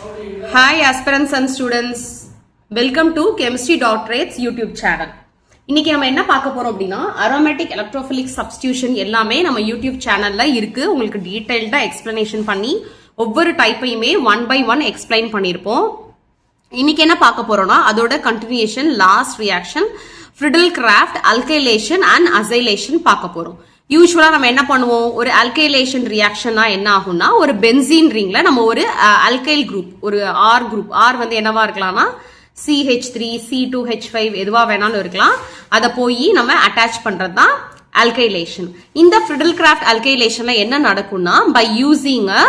Hi aspirants and students, welcome to Chemistry Doctorate's YouTube channel. இன்னைக்கு நம்ம என்ன பார்க்க போறோம் அப்படின்னா அரோமேட்டிக் எலக்ட்ரோஃபிலிக் சப்ஸ்டிடியூஷன் எல்லாமே நம்ம யூடியூப் சேனல்ல இருக்கு. உங்களுக்கு டீடைல்டா எக்ஸ்பிளனேஷன் பண்ணி ஒவ்வொரு டைப்பையுமே ஒன் பை ஒன் எக்ஸ்பிளைன் பண்ணியிருப்போம். இன்னைக்கு என்ன பார்க்க போறோம்னா அதோட continuation last reaction Friedel-craft alkylation and அசைலேஷன் பார்க்க போறோம். யூஸ்வலா நம்ம என்ன பண்ணுவோம், ஒரு அல்கைலேஷன் ரியாக்ஷனா என்ன ஆகும்னா ஒரு பென்சீன் ரிங்ல நம்ம ஒரு அல்கைல் குரூப், ஒரு ஆர் குரூப், ஆர் வந்து என்னவா இருக்கலாம்னா CH3 C2H5 எதுவா வேணாலும் இருக்கலாம், அதை போய் நம்ம அட்டாச் பண்றது தான் அல்கைலேஷன். இந்த ஃப்ரிடல்-கிராஃப்ட் அல்கைலேஷன்ல என்ன நடக்கும்னா by using a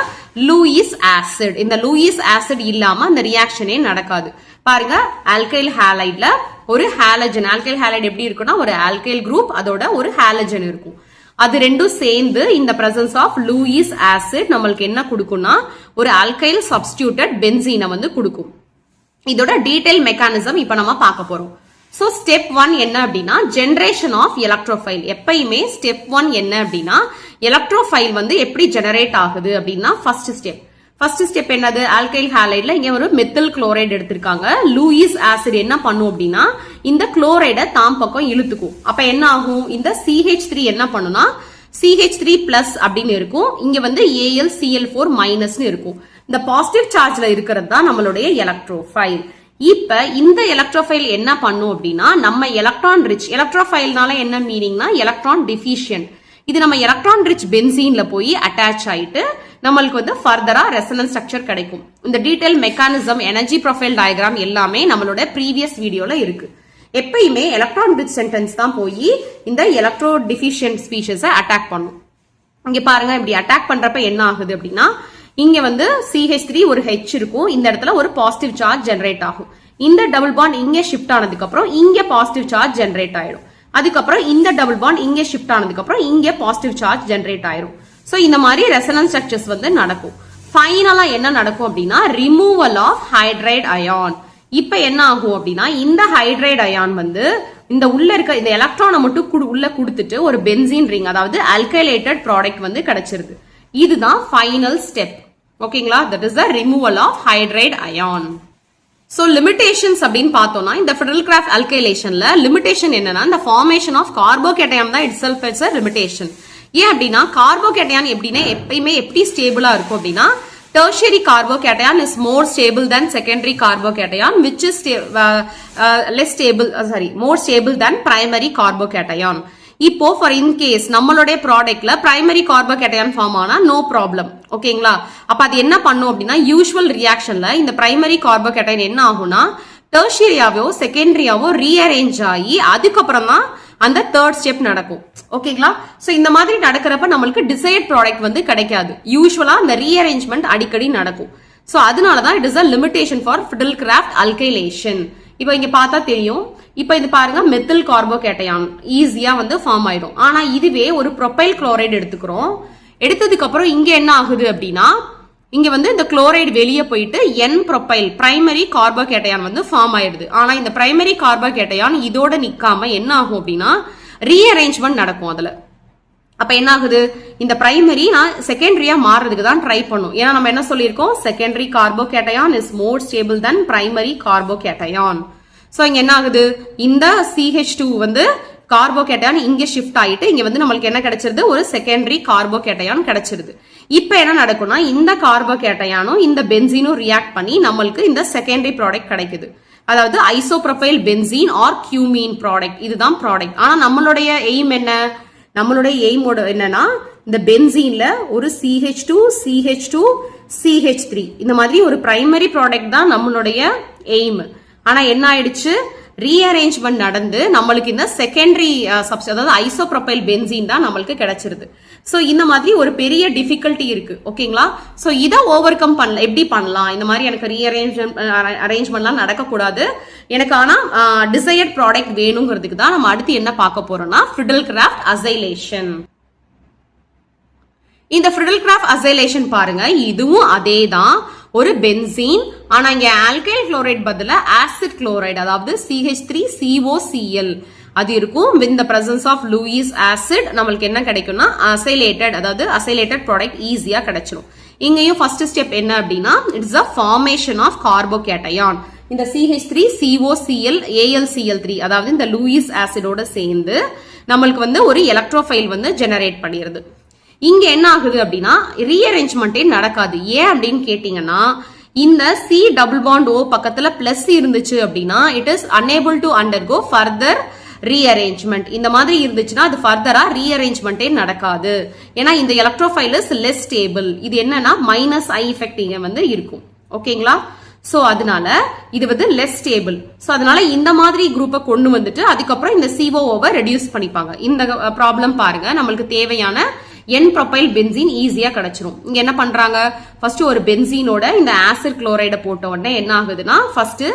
Lewis acid. இந்த லூயிஸ் ஆசிட் இல்லாம அந்த ரியாக்ஷனே நடக்காது. பாருங்க, அல்கைல் ஹாலைட்ல ஒரு ஹாலஜன், அல்கைல் ஹாலைட் எப்படி இருக்குன்னா ஒரு அல்கைல் குரூப், அதோட ஒரு ஹாலஜன் இருக்கும். அது ரெண்டும் சேர்ந்து இந்த பிரசன்ஸ் ஆஃப் லூயிஸ் ஆசிட் நம்மளுக்கு என்ன கொடுக்கும்னா ஒரு அல்கைல் சப்ஸ்டிடியூட்டட் பென்சீனை வந்து கொடுக்கும். இதோட டீடைல் மெக்கானிசம் இப்ப நம்ம பார்க்க போறோம். சோ ஸ்டெப் 1 என்ன அப்படின்னா ஜெனரேஷன் ஆஃப் எலக்ட்ரோஃபைல். எப்பயுமே ஸ்டெப் 1 என்ன அப்படின்னா எலக்ட்ரோஃபைல் வந்து எப்படி ஜெனரேட் ஆகுது அப்படின்னா ஃபர்ஸ்ட் ஸ்டெப் என்னது, ஆல்கைல் ஹாலைட்ல இங்க ஒரு மெத்தில் குளோரைடு எடுத்திருக்காங்க. லூயிஸ் ஆசிட் என்ன பண்ணும் அப்படின்னா இந்த குளோரைடை தாம் பக்கம் இழுத்துக்கும். அப்ப என்ன ஆகும், இந்த CH3 என்ன பண்ணுனா CH3 பிளஸ் அப்படின்னு இருக்கும், இங்க வந்து AlCl4 மைனஸ்னு இருக்கும். இந்த பாசிட்டிவ் சார்ஜ்ல இருக்கிறது தான் நம்மளுடைய எலக்ட்ரோஃபைல். இப்ப இந்த எலக்ட்ரோஃபைல் என்ன பண்ணும் அப்படின்னா நம்ம எலக்ட்ரான் ரிச், எலக்ட்ரோஃபைல்னால என்ன மீனிங்னா எலக்ட்ரான் டிஃபிஷியன்ட், இது நம்ம எலக்ட்ரான் ரிச் பென்சீன்ல போய் அட்டாச் ஆயிட்டு நம்மளுக்கு வந்து ஃபர்தரா ரெசனன்ஸ் ஸ்ட்ரக்சர் கிடைக்கும். இந்த detail mechanism, energy profile diagram எல்லாமே நம்மளோட ப்ரீவியஸ் வீடியோல இருக்கு. எப்பயுமே எலக்ட்ரான் ரிச் சென்டென்ஸ் தான் போய் இந்த எலக்ட்ரோ டிஃபிஷியன்ட் ஸ்பீஷஸை அட்டாக் பண்ணும். இங்க பாருங்க, இப்படி அட்டாக் பண்றப்ப என்ன ஆகுது அப்படின்னா இங்க வந்து CH3 ஒரு H இருக்கும், இந்த இடத்துல ஒரு பாசிட்டிவ் சார்ஜ் ஜெனரேட் ஆகும். இந்த டபுள் பாண்ட் இங்க ஷிஃப்ட் ஆனதுக்கு அப்புறம் இங்க பாசிட்டிவ் சார்ஜ் ஜெனரேட் ஆயிடும். அதுக்கப்புறம் இந்த டபுள் பாண்ட் இங்க ஷிஃப்ட் ஆனதுக்கு அப்புறம் இங்க பாசிட்டிவ் சார்ஜ் ஜெனரேட் ஆயிரும். சோ இந்த மாதிரி ரெசனன்ஸ் ஸ்ட்ரக்சர்ஸ் வந்து நடக்கும். ஃபைனலா என்ன நடக்கும் அப்படின்னா ரிமூவல் ஆஃப் ஹைட்ரைட் அயான். இப்ப என்ன ஆகும் அப்படின்னா இந்த ஹைட்ரைட் அயான் வந்து இந்த உள்ள இருக்க இந்த எலக்ட்ரானை மட்டும் உள்ள கொடுத்துட்டு ஒரு பென்சீன் ரிங், அதாவது அல்கைலேட்டட் ப்ராடக்ட் வந்து கிடைச்சிருது. இதுதான் ஃபைனல் ஸ்டெப். ஓகேங்களா, that is the removal of hydride ion. So limitations அப்படின்னு பார்த்தோம்னா இந்த ஃப்ரிடல்-கிராஃப்ட் அல்கைலேஷன்ல லிமிடேஷன் என்னன்னா இந்த ஃபார்மேஷன் ஆஃப் கார்போகேட்டையான் தான் it self is a limitation. ஏன் அப்படின்னா கார்போகேட்டையான் எப்படின்னா எப்பயுமே எப்படி ஸ்டேபிளா இருக்கும் அப்படின்னா tertiary carbocation is more stable than secondary carbocation, which is less stable, more stable than primary carbocation. இப்போ ஃபார் இன் கேஸ் நம்மளுடைய ப்ராடக்ட்ல பிரைமரி கார்போகேட்டையான் ஃபார்ம் ஆனா நோ ப்ராப்ளம். ஓகேங்களா, அப்ப அது என்ன பண்ணும் அப்படின்னா யூசுவல் ரியாக்ஷன்ல இந்த பிரைமரி கார்போகேட்டையான் என்ன ஆகும்னா டெர்ஷியரியாவோ செகண்டரியாவோ ரீஅரேஞ்ச் ஆகி அதுக்கப்புறம் தான் அந்த தேர்ட் ஸ்டெப் நடக்கும். ஓகேங்களா, சோ இந்த மாதிரி நடக்கிறப்ப நம்மளுக்கு டிசைர்ட் ப்ராடக்ட் வந்து கிடைக்காது. யூசுவலா அந்த ரீஅரேஞ்ச்மெண்ட் அடிக்கடி நடக்கும். சோ அதனாலதான் it is a limitation for Friedel-craft alkylation. இப்போ இங்க பார்த்தா தெரியும், இப்ப இது பாருங்க மெத்தில் கார்போகேட்டையான் ஈஸியா வந்து ஃபார்ம் ஆயிடும். ஆனா இதுவே ஒரு ப்ரொபைல் குளோரைடு எடுத்துக்கிறோம், எடுத்ததுக்கு அப்புறம் இங்க என்ன ஆகுது அப்படின்னா இங்க வந்து இந்த குளோரைடு வெளியே போயிட்டு N ப்ரொபைல் பிரைமரி கார்போகேட்டையான் வந்து ஃபார்ம் ஆயிடுது. ஆனா இந்த பிரைமரி கார்போகேட்டையான் இதோட நிக்காம என்ன ஆகும் அப்படின்னா ரீஅரேஞ்ச்மெண்ட் நடக்கும் அதுல. அப்ப என்ன ஆகுது, இந்த பிரைமரி நான் செகண்டரியா மாறுறதுக்கு தான் ட்ரை பண்ணும். ஏன்னா நம்ம என்ன சொல்லியிருக்கோம், secondary கார்போகேட்டையான் is more stable then primary கார்போகேட்டையான். So இங்க என்ன ஆகுது, இந்த CH2 வந்து கார்போகேட்டையான் இங்க ஷிஃப்ட் ஆயிட்டு இங்க வந்து நம்மளுக்கு என்ன கிடைச்சிருது, ஒரு செகண்டரி கார்போகேட்டையான் கிடைச்சிருது. இப்ப என்ன நடக்கும்னா இந்த கார்போகேட்டையானும் இந்த பென்சீனும் ரியாக்ட் பண்ணி நம்மளுக்கு இந்த செகண்டரி ப்ராடக்ட் கிடைக்குது, அதாவது ஐசோப்ரோபைல் பென்சீன் ஆர் கியூமீன் ப்ராடக்ட். இதுதான் ப்ராடக்ட். ஆனா நம்மளுடைய எய்ம் என்ன, நம்மளுடைய எய்மோட என்னன்னா இந்த பென்சீன்ல ஒரு CH2 CH2 CH3 இந்த மாதிரி ஒரு பிரைமரி ப்ராடக்ட் தான் நம்மளுடைய எய்ம். ஆனா என்ன ஆயிடுச்சு, ரீஅரேஞ்ச்மெண்ட் நடந்து நம்மளுக்கு இந்த செகண்டரி அதாவது ஐசோப்ரோபைல் பென்சீன் தான் நம்மளுக்கு கிடைச்சிருது. சோ இந்த மாதிரி ஒரு பெரிய டிஃபிகல்ட்டி இருக்கு. ஓகேங்களா, சோ இதை ஓவர் கம் பண்ணலாம். எப்படி பண்ணலாம், இந்த மாதிரி எனக்கு அரேஞ்ச்மெண்ட்லாம் நடக்கக்கூடாது, எனக்கு ஆனா டிசையர்ட் ப்ராடக்ட் வேணுங்கிறதுக்கு தான் நம்ம அடுத்து என்ன பார்க்க போறோம்னா ஃப்ரிடல்-கிராஃப்ட் அசைலேஷன். இந்த ஃப்ரிடல்-கிராஃப்ட் அசைலேஷன் பாருங்க, இதுவும் அதே தான், ஒரு பென்சீன். ஆனா இங்க ஆல்கைல் குளோரைட் பதிலா ஆசிட் குளோரைடு, அதாவது CH3COCl அது இருக்கும். With the presence of Lewis acid நம்மளுக்கு என்ன கிடைக்கும்னா அசைலேட்டட், அதாவது அசைலேட்டட் ப்ராடக்ட் ஈஸியா கிடைச்சிடும். இங்கேயும் ஃபர்ஸ்ட் ஸ்டெப் என்ன அப்படின்னா இட்ஸ் அ ஃபார்மேஷன் ஆஃப் கார்போகேட்டயான். இந்த CH3 COCl AlCl3 அதாவது இந்த லூயிஸ் ஆசிடோட சேர்ந்து நம்மளுக்கு வந்து ஒரு எலக்ட்ரோஃபைல் வந்து ஜெனரேட் பண்ணிடுது. இங்க என்ன ஆகுது அப்படின்னா ரீஅரேஞ்ச்மெண்டே நடக்காது. ஏன் அப்படின்னு கேட்டீங்கன்னா இந்த C டபுள் பாண்ட் O பக்கத்துல பிளஸ் இருந்துச்சு அப்படின்னா it is unable to undergo further rearrangement. இந்த மாதிரி இருந்துச்சுன்னா அது ஃபர்தரா ரீஅரேஞ்ச்மெண்டே நடக்காது. ஏன்னா இந்த எலக்ட்ரோஃபைல் இஸ் லெஸ் ஸ்டேபிள். இது என்னன்னா -I எஃபெக்ட் இங்க வந்து இருக்கும். ஓகேங்களா? சோ அதனால இது வந்து லெஸ் ஸ்டேபிள். சோ அதனால இந்த மாதிரி குரூப்பை கொண்டு வந்துட்டு அதுக்கப்புறம் இந்த COO-வை ரெடியூஸ் பண்ணிப்பாங்க. இந்த ப்ராப்ளம் பாருங்க, நம்மளுக்கு தேவையான N ப்ரோபைல் பென்சீன் ஈஸியா கிடைச்சிரும். இங்க என்ன பண்றாங்க, ஃபர்ஸ்ட் ஒரு பென்சீனோட இந்த ஆசிட் குளோரைட போட்ட உடனே என்ன ஆகுதுன்னா ஃபர்ஸ்ட்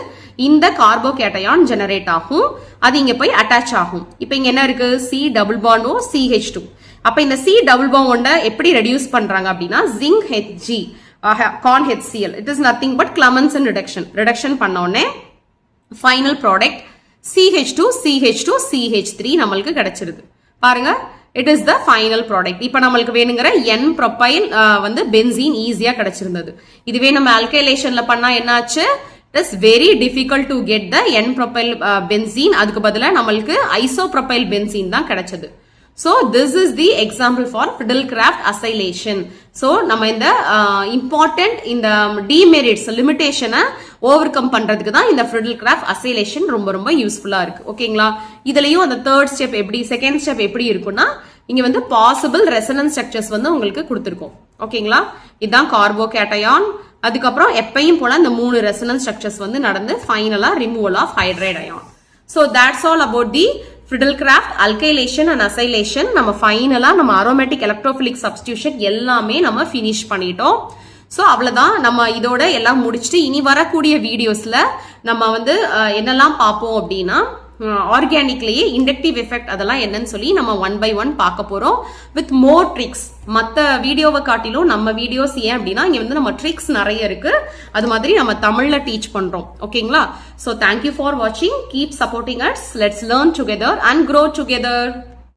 இந்த கார்போகேட்டயான் ஜெனரேட் ஆகும், அது இங்க போய் அட்டாச் ஆகும். இப்போ இங்க என்ன இருக்கு, C double bond O CH2. அப்ப இந்த C டபுள் பாண்ட் எப்படி ரெடியூஸ் பண்றாங்க அப்படின்னா zinc Hg con HCl. It is nothing but Clemmensen reduction பண்ண உடனே final product CH2 CH2 CH3 நம்மளுக்கு கிடைச்சிருது. பாருங்க, it is the final product. இப்போ நம்மளுக்கு வேணுங்கிற N ப்ரோபைல் வந்து பென்சீன் ஈஸியா கிடைச்சிருந்தது. இதுவே நம்ம ஆல்கைலேஷன்ல பண்ணா என்னாச்சு, it is very difficult to get the N propyl benzene. அதுக்கு பதிலா நம்மளுக்கு isopropyl benzene தான் கிடைச்சது. So this is the example for Friedel-Crafts acylation. So நம்ம இந்த important இந்த demerits limitation ஓவர்கம் பண்றதுக்கு தான் இந்த Friedel-Crafts acylation ரொம்ப ரொம்ப யூஸ்ஃபுல்லா இருக்கு. ஓகேங்களா? இதுலயும் அந்த தேர்ட் ஸ்டெப் எப்படி, செகண்ட் ஸ்டெப் எப்படி இருக்குன்னா இங்க வந்து பாசிபிள் ரெசனன்ஸ் ஸ்ட்ரக்சர்ஸ் வந்து உங்களுக்கு கொடுத்திருக்கோம். ஓகேங்களா? இதுதான் கார்போகேட்டயான். அதுக்கப்புறம் எப்பயும் போல இந்த 3 ரெசனன்ஸ் ஸ்ட்ரக்சர்ஸ் வந்து நடந்து ஃபைனலா removal of hydride ion. So that's all about the Friedel-Crafts alkylation and acylation. நம்ம ஃபைனலா நம்ம aromatic electrophilic substitution எல்லாமே நம்ம finish பண்ணிட்டோம். ஸோ அவ்வளவுதான், நம்ம இதோட எல்லாம் முடிச்சுட்டு இனி வரக்கூடிய வீடியோஸ்ல நம்ம வந்து என்னெல்லாம் பார்ப்போம் அப்படின்னா ஆர்கானிக்லயே இண்டக்டிவ் எஃபெக்ட் அதெல்லாம் என்னன்னு சொல்லி நம்ம 1 by 1 பார்க்க போறோம் வித் மோர் ட்ரிக்ஸ். மற்ற வீடியோவை காட்டிலும் நம்ம வீடியோஸ் ஏன் அப்படின்னா இங்க வந்து நம்ம ட்ரிக்ஸ் நிறைய இருக்கு, அது மாதிரி நம்ம தமிழ்ல டீச் பண்றோம். ஓகேங்களா? ஸோ தேங்க்யூ ஃபார் வாட்சிங், keep supporting us, let's learn together and grow together.